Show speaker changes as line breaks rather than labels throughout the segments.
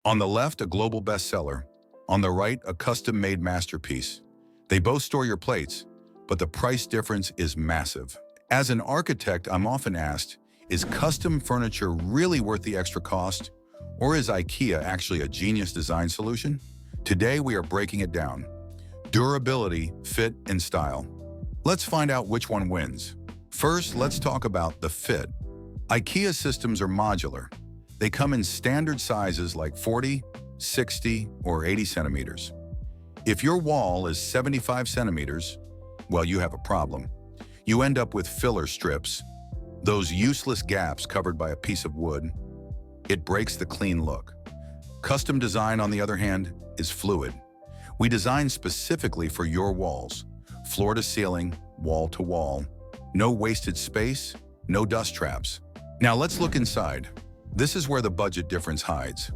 On the left, a global bestseller. On the right, a custom-made masterpiece. They both store your plates, but the price difference is massive. As an architect, I'm often asked, is custom furniture really worth the extra cost? Or is IKEA actually a genius design solution? Today, we are breaking it down. Durability, fit, and style. Let's find out which one wins. First, let's talk about the fit. IKEA systems are modular. They come in standard sizes like 40, 60, or 80 centimeters. If your wall is 75 centimeters, well, you have a problem. You end up with filler strips, those useless gaps covered by a piece of wood. It breaks the clean look. Custom design, on the other hand, is fluid. We design specifically for your walls, floor to ceiling, wall to wall. No wasted space, no dust traps. Now let's look inside. This is where the budget difference hides.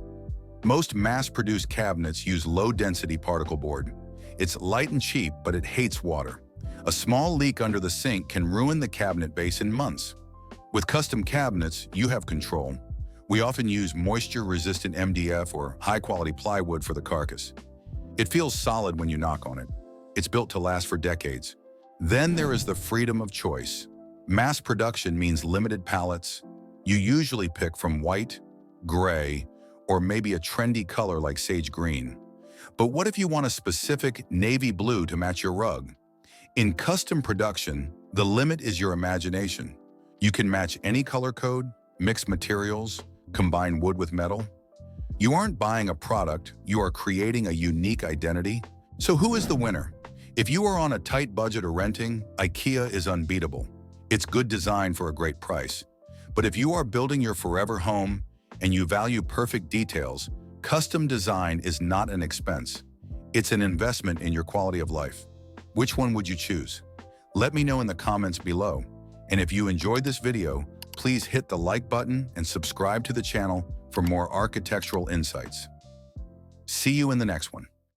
Most mass-produced cabinets use low-density particle board. It's light and cheap, but it hates water. A small leak under the sink can ruin the cabinet base in months. With custom cabinets, you have control. We often use moisture-resistant MDF or high-quality plywood for the carcass. It feels solid when you knock on it. It's built to last for decades. Then there is the freedom of choice. Mass production means limited palettes. You usually pick from white, gray, or maybe a trendy color like sage green. But what if you want a specific navy blue to match your rug? In custom production, the limit is your imagination. You can match any color code, mix materials, combine wood with metal. You aren't buying a product, you are creating a unique identity. So who is the winner? If you are on a tight budget or renting, IKEA is unbeatable. It's good design for a great price. But if you are building your forever home and you value perfect details, custom design is not an expense. It's an investment in your quality of life. Which one would you choose? Let me know in the comments below. And if you enjoyed this video, please hit the like button and subscribe to the channel for more architectural insights. See you in the next one.